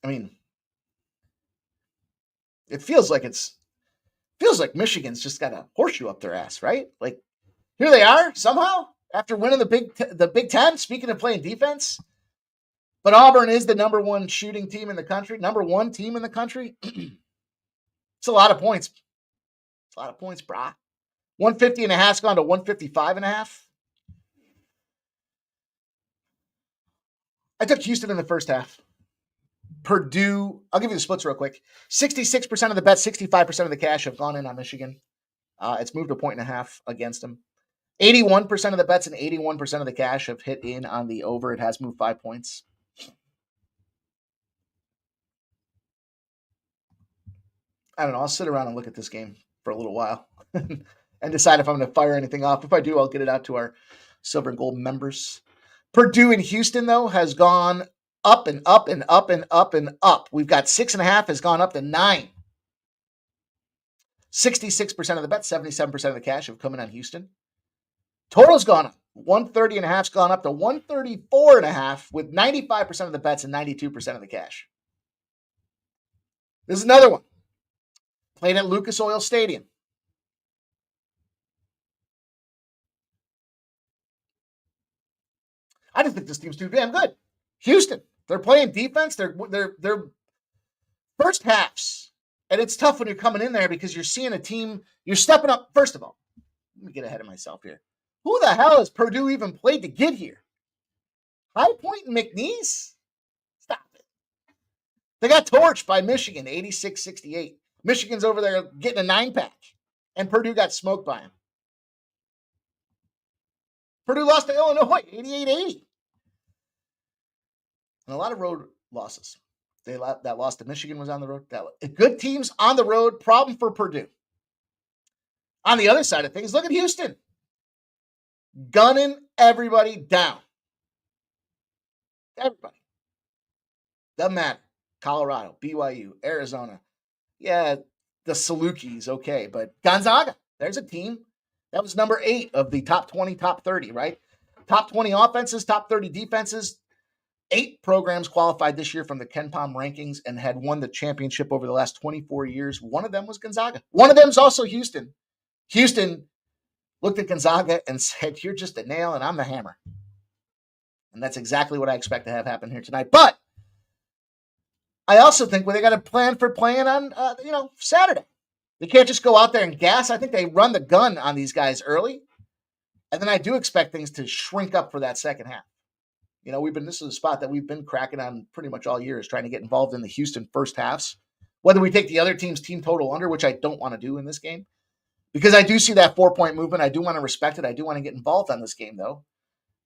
I mean, it feels like Michigan's just got a horseshoe up their ass, right? Like here they are somehow after winning the Big Ten. Speaking of playing defense, but Auburn is the number one shooting team in the country, number one team in the country. It's a lot of points. It's a lot of points, brah. 150.5 gone to 155.5. I took Houston in the first half. Purdue, I'll give you the splits real quick. 66% of the bets, 65% of the cash have gone in on Michigan. It's moved to 1.5 against them. 81% of the bets and 81% of the cash have hit in on the over. It has moved 5 points. I don't know. I'll sit around and look at this game for a little while and decide if I'm going to fire anything off. If I do, I'll get it out to our silver and gold members. Purdue and Houston, though, has gone up and up and up and up and up. We've got 6.5 has gone up to 9. 66% of the bets, 77% of the cash have come in on Houston. Total's gone up. 130.5's gone up to 134.5 with 95% of the bets and 92% of the cash. This is another one. Played at Lucas Oil Stadium. I just think this team's too damn good. Houston, they're playing defense. They're first halves. And it's tough when you're coming in there because you're seeing a team, you're stepping up. First of all, let me get ahead of myself here. Who the hell has Purdue even played to get here? High Point and McNeese? Stop it. They got torched by Michigan, 86-68. Michigan's over there getting a 9-pack, and Purdue got smoked by them. Purdue lost to Illinois, 88-80. And a lot of road losses. That loss to Michigan was on the road. Good teams on the road, problem for Purdue. On the other side of things, look at Houston. Gunning everybody down. Everybody. Doesn't matter. Colorado, BYU, Arizona. Yeah, the Salukis, okay. But Gonzaga, there's a team. That was number 8 of the top 20, top 30, right? Top 20 offenses, top 30 defenses. 8 programs qualified this year from the KenPom rankings and had won the championship over the last 24 years. One of them was Gonzaga. One of them is also Houston. Houston looked at Gonzaga and said, you're just a nail and I'm the hammer. And that's exactly what I expect to have happen here tonight. But I also think they got a plan for playing on, Saturday. They can't just go out there and gas. I think they run the gun on these guys early. And then I do expect things to shrink up for that second half. This is a spot that we've been cracking on pretty much all year is trying to get involved in the Houston first halves. Whether we take the other team's team total under, which I don't want to do in this game, because I do see that 4-point movement. I do want to respect it. I do want to get involved on this game, though.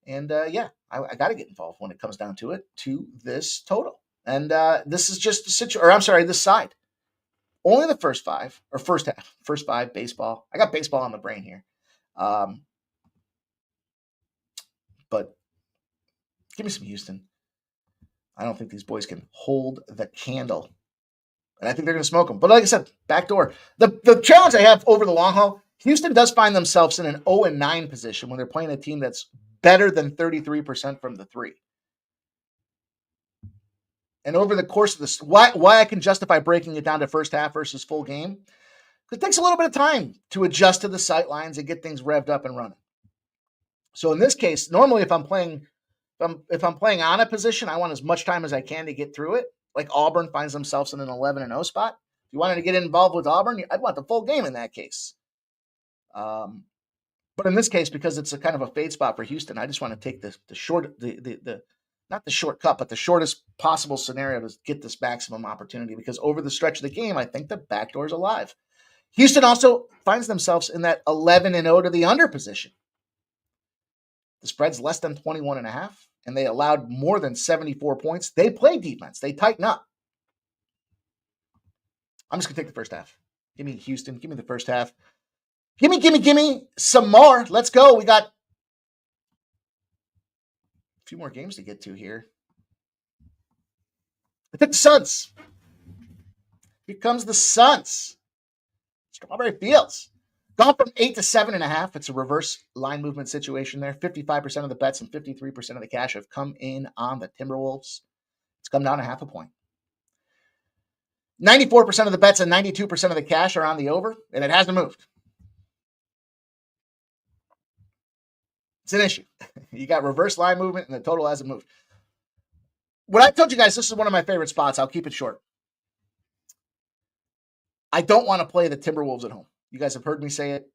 And, I got to get involved when it comes down to it, to this total. And this is just this side. Only the first half, first 5, baseball. I got baseball on the brain here. But give me some Houston. I don't think these boys can hold the candle. And I think they're going to smoke them. But like I said, backdoor. The challenge I have over the long haul, Houston does find themselves in an 0-9 position when they're playing a team that's better than 33% from the 3. And over the course of this, why I can justify breaking it down to first half versus full game, it takes a little bit of time to adjust to the sight lines and get things revved up and running. So in this case, normally if I'm playing on a position, I want as much time as I can to get through it. Like Auburn finds themselves in an 11-0 spot. If you wanted to get involved with Auburn, I'd want the full game in that case. But in this case, because it's a kind of a fade spot for Houston, I just want to take not the shortcut, but the shortest possible scenario to get this maximum opportunity, because over the stretch of the game, I think the backdoor is alive. Houston also finds themselves in that 11-0 to the under position. The spread's less than 21.5, and they allowed more than 74 points. They play defense. They tighten up. I'm just going to take the first half. Give me Houston. Give me the first half. Give me some more. Let's go. We got few more games to get to here. I took the Suns. Here comes the Suns. Strawberry Fields. Gone from 8 to 7.5. It's a reverse line movement situation there. 55% of the bets and 53% of the cash have come in on the Timberwolves. It's come down a half a point. 94% of the bets and 92% of the cash are on the over, and it hasn't moved. It's an issue. You got reverse line movement, and the total hasn't moved. What I told you guys, this is one of my favorite spots. I'll keep it short. I don't want to play the Timberwolves at home. You guys have heard me say it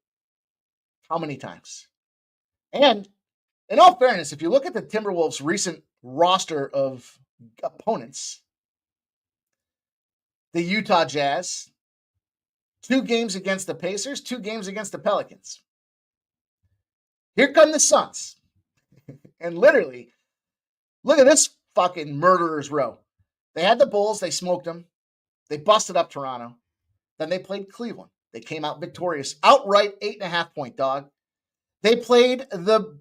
how many times? And in all fairness, if you look at the Timberwolves' recent roster of opponents, the Utah Jazz, 2 games against the Pacers, 2 games against the Pelicans. Here come the Suns. And literally, look at this fucking murderer's row. They had the Bulls. They smoked them. They busted up Toronto. Then they played Cleveland. They came out victorious. Outright 8.5-point dog. They played the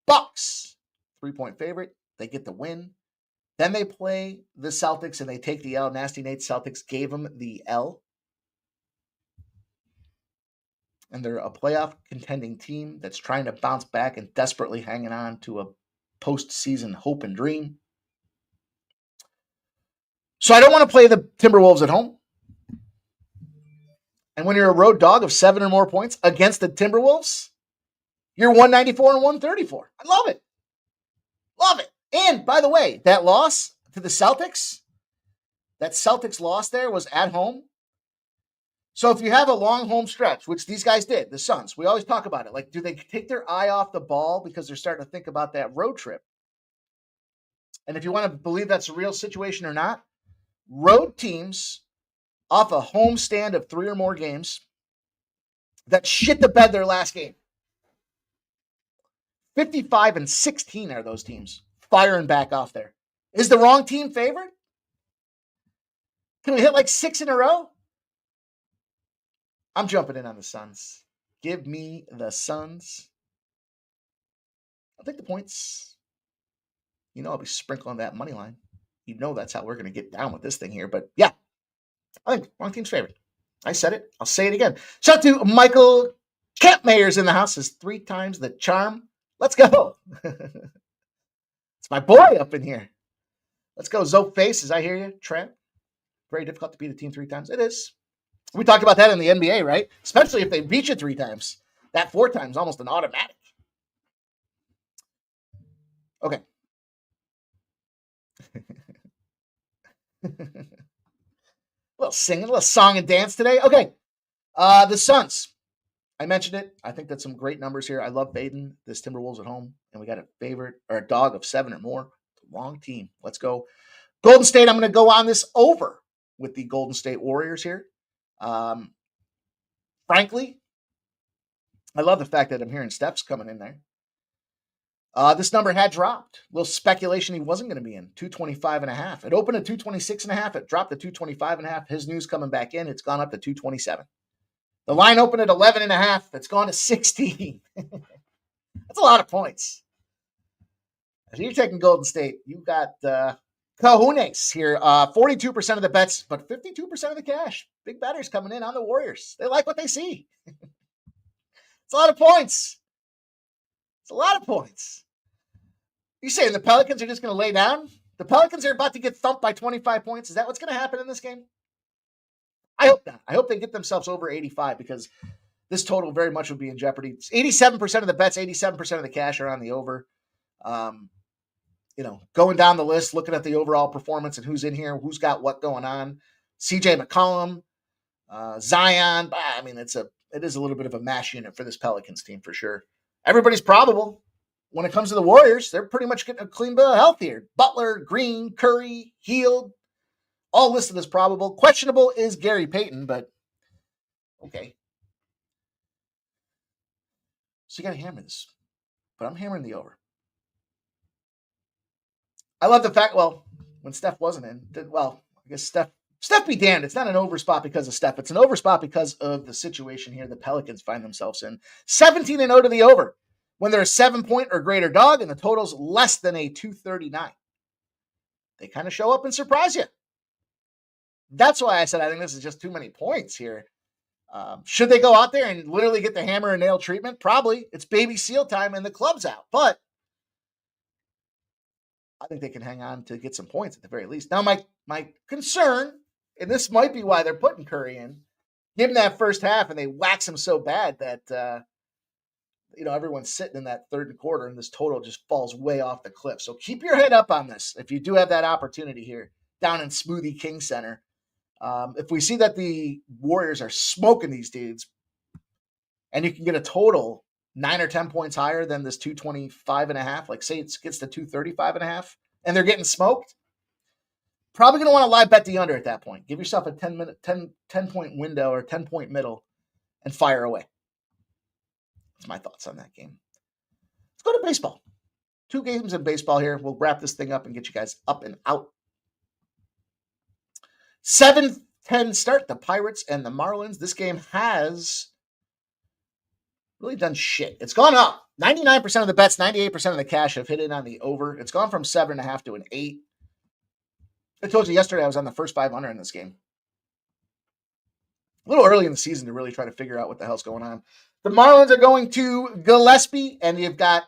Bucks. 3-point favorite. They get the win. Then they play the Celtics and they take the L. Nasty Nate Celtics gave them the L. And they're a playoff contending team that's trying to bounce back and desperately hanging on to a postseason hope and dream. So I don't want to play the Timberwolves at home. And when you're a road dog of 7 or more points against the Timberwolves, you're 194 and 134. I love it. Love it. And by the way, that loss to the Celtics, that Celtics loss there was at home. So if you have a long home stretch, which these guys did, the Suns, we always talk about it. Like, do they take their eye off the ball because they're starting to think about that road trip? And if you want to believe that's a real situation or not, road teams off a home stand of 3 or more games that shit the bed their last game. 55 and 16 are those teams firing back off there. Is the wrong team favored? Can we hit like 6 in a row? I'm jumping in on the Suns. Give me the Suns. I'll take the points. You know I'll be sprinkling that money line. You know that's how we're going to get down with this thing here. But yeah, I think wrong team's favorite. I said it. I'll say it again. Shout out to Michael Campmayer's in the house. Is 3 times the charm. Let's go. It's my boy up in here. Let's go. Zoe Faces. I hear you. Trent. Very difficult to beat a team 3 times. It is. We talked about that in the NBA, right? Especially if they beat you 3 times. That 4 times almost an automatic. Okay. Little singing, a little song and dance today. Okay. The Suns. I mentioned it. I think that's some great numbers here. I love fading this Timberwolves at home. And we got a favorite or a dog of 7 or more. Wrong team. Let's go. Golden State, I'm going to go on this over with the Golden State Warriors here. Frankly, I love the fact that I'm hearing Steph's coming in there. This number had dropped. A little speculation he wasn't going to be in. 225.5. It opened at 226.5. It dropped to 225.5. His news coming back in. It's gone up to 227. The line opened at 11.5. It's gone to 16. That's a lot of points. If you're taking Golden State, you've got Cajunes here. 42% of the bets, but 52% of the cash. Big bettors coming in on the Warriors. They like what they see. It's a lot of points. It's a lot of points. You saying the Pelicans are just going to lay down? The Pelicans are about to get thumped by 25 points. Is that what's going to happen in this game? I hope not. I hope they get themselves over 85 because this total very much would be in jeopardy. 87% of the bets, 87% of the cash are on the over. Going down the list, looking at the overall performance and who's in here, who's got what going on. CJ McCollum, Zion. I mean, it is a little bit of a mash unit for this Pelicans team for sure. Everybody's probable. When it comes to the Warriors, they're pretty much getting a clean bill of health here. Butler, Green, Curry, Hield, all listed as probable. Questionable is Gary Payton, but okay. So you got to hammer this. But I'm hammering the over. I love the fact, when Steph wasn't in, I guess Steph be damned. It's not an over spot because of Steph. It's an over spot because of the situation here the Pelicans find themselves in. 17-0 to the over. When they're a 7-point or greater dog and the total's less than a 239. They kind of show up and surprise you. That's why I said I think this is just too many points here. Should they go out there and literally get the hammer and nail treatment? Probably. It's baby seal time and the club's out. But I think they can hang on to get some points at the very least. Now, my concern, and this might be why they're putting Curry in, give him that first half and they wax him so bad that everyone's sitting in that third quarter and this total just falls way off the cliff. So keep your head up on this if you do have that opportunity here down in Smoothie King Center. If we see that the Warriors are smoking these dudes and you can get a total 9 or 10 points higher than this 225.5, like say it gets to 235.5 and they're getting smoked, probably going to want to live bet the under at that point. Give yourself a 10 point window or 10 point middle and fire away. That's my thoughts on that game. Let's go to baseball. 2 games in baseball here. We'll wrap this thing up and get you guys up and out. 7-10 start, the Pirates and the Marlins. This game has really done shit. It's gone up. 99% of the bets, 98% of the cash have hit in on the over. It's gone from 7.5 to an 8. I told you yesterday I was on the first 500 in this game. A little early in the season to really try to figure out what the hell's going on. The Marlins are going to Gillespie, and you've got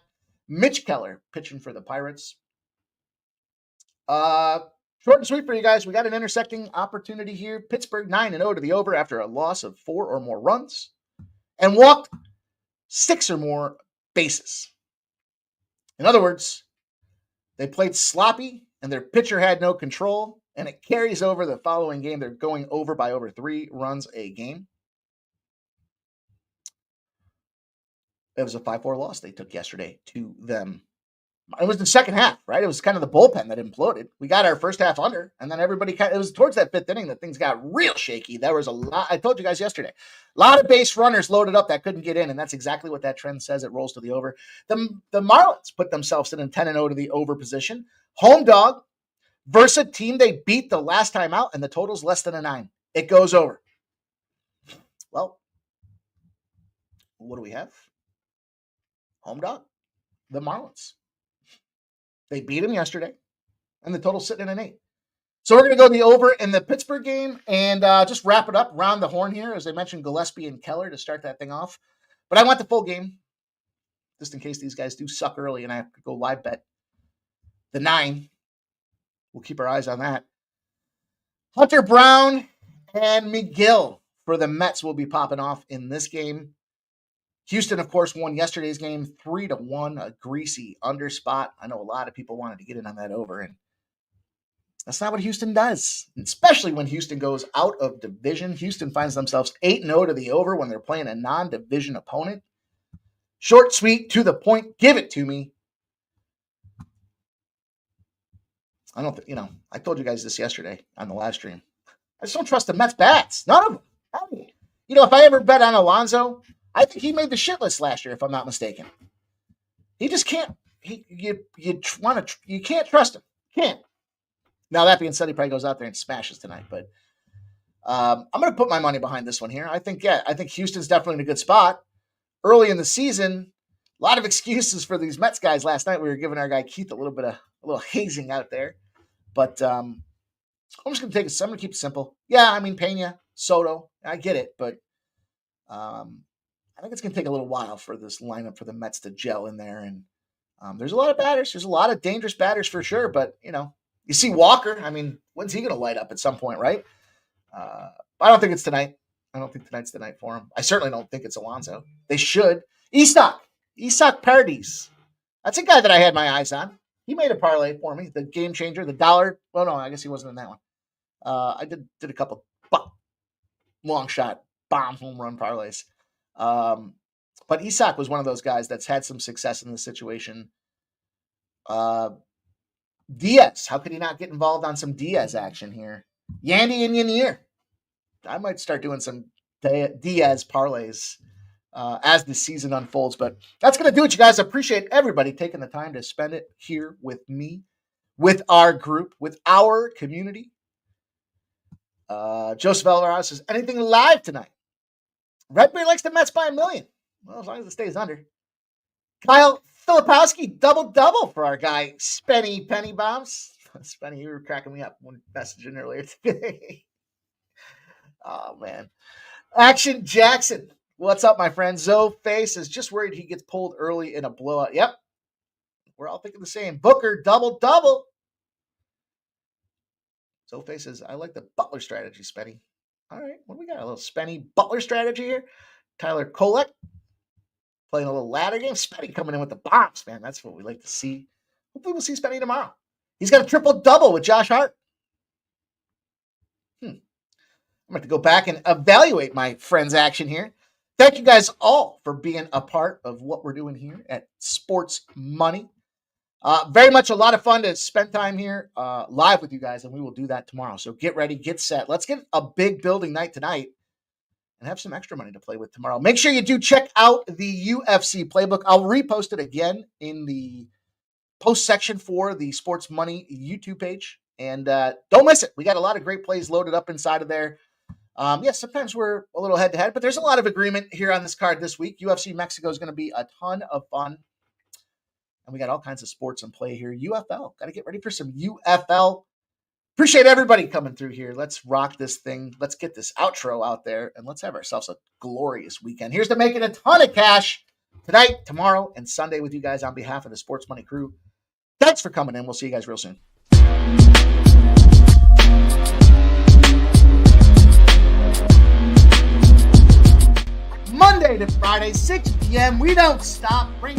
Mitch Keller pitching for the Pirates. Short and sweet for you guys. We got an intersecting opportunity here. Pittsburgh 9-0 to the over after a loss of 4 or more runs and walked 6 or more bases. In other words, they played sloppy and their pitcher had no control, and it carries over the following game. They're going over by over 3 runs a game. It was a 5-4 loss they took yesterday to them. It was the second half, right? It was kind of the bullpen that imploded. We got our first half under, and then it was towards that 5th inning that things got real shaky. There was a lot, I told you guys yesterday, a lot of base runners loaded up that couldn't get in, and that's exactly what that trend says. It rolls to the over. The Marlins put themselves in a 10-0 to the over position. Home dog versus a team they beat the last time out, and the total's less than a 9. It goes over. Well, what do we have? Home dog, the Marlins. They beat him yesterday, and the total's sitting at an 8. So we're going to go the over in the Pittsburgh game and just wrap it up, round the horn here. As I mentioned, Gillespie and Keller to start that thing off. But I want the full game, just in case these guys do suck early and I have to go live bet. The 9, we'll keep our eyes on that. Hunter Brown and McGill for the Mets will be popping off in this game. Houston, of course, won yesterday's game 3-1, a greasy under spot. I know a lot of people wanted to get in on that over, and that's not what Houston does, especially when Houston goes out of division. Houston finds themselves 8-0 to the over when they're playing a non-division opponent. Short, sweet, to the point. Give it to me. I don't think, I told you guys this yesterday on the live stream. I just don't trust the Mets bats. None of them. If I ever bet on Alonso, I think he made the shit list last year, if I'm not mistaken. He just can't. You can't trust him. Can't. Now that being said, he probably goes out there and smashes tonight. But I'm going to put my money behind this one here. I think Houston's definitely in a good spot. Early in the season, a lot of excuses for these Mets guys last night. We were giving our guy Keith a little hazing out there. But I'm just going to take it. I'm going to keep it simple. Yeah, I mean Pena, Soto, I get it, but I think it's going to take a little while for this lineup for the Mets to gel in there. And there's a lot of batters. There's a lot of dangerous batters for sure. But, you see Walker. I mean, when's he going to light up at some point, right? I don't think it's tonight. I don't think tonight's the night for him. I certainly don't think it's Alonso. They should. Isak Paradis. That's a guy that I had my eyes on. He made a parlay for me, the game changer, the dollar. Well, no, I guess he wasn't in that one. I did a couple long shot, bomb home run parlays. But Isak was one of those guys that's had some success in this situation. Diaz, how could he not get involved on some Diaz action here? Yandy and Yanir. I might start doing some Diaz parlays as the season unfolds. But that's going to do it, you guys. I appreciate everybody taking the time to spend it here with me, with our group, with our community. Joseph Alvarado says, anything live tonight? Redbeard likes the Mets by 1 million. Well, as long as it stays under. Kyle Filipowski, double-double for our guy, Spenny Penny Bombs. Spenny, you were cracking me up when messaging earlier today. Oh, man. Action Jackson. What's up, my friend? Zoe Face is just worried he gets pulled early in a blowout. Yep. We're all thinking the same. Booker, double. Zoe Face says, I like the Butler strategy, Spenny. All right. What do we got? A little Spenny Butler strategy here. Tyler Kolek playing a little ladder game. Spenny coming in with the bombs, man. That's what we like to see. Hopefully we'll see Spenny tomorrow. He's got a triple-double with Josh Hart. I'm going to go back and evaluate my friend's action here. Thank you guys all for being a part of what we're doing here at Sports Money. Very much a lot of fun to spend time here live with you guys, and we will do that tomorrow. So get ready, get set. Let's get a big building night tonight and have some extra money to play with tomorrow. Make sure you do check out the UFC playbook. I'll repost it again in the post section for the Sports Money YouTube page. And don't miss it. We got a lot of great plays loaded up inside of there. Sometimes we're a little head-to-head, but there's a lot of agreement here on this card this week. UFC Mexico is going to be a ton of fun. And we got all kinds of sports in play here. UFL. Got to get ready for some UFL. Appreciate everybody coming through here. Let's rock this thing. Let's get this outro out there, and let's have ourselves a glorious weekend. Here's to making a ton of cash tonight, tomorrow, and Sunday with you guys on behalf of the Sports Money crew. Thanks for coming in. We'll see you guys real soon. Monday to Friday, 6 p.m. We don't stop. Bring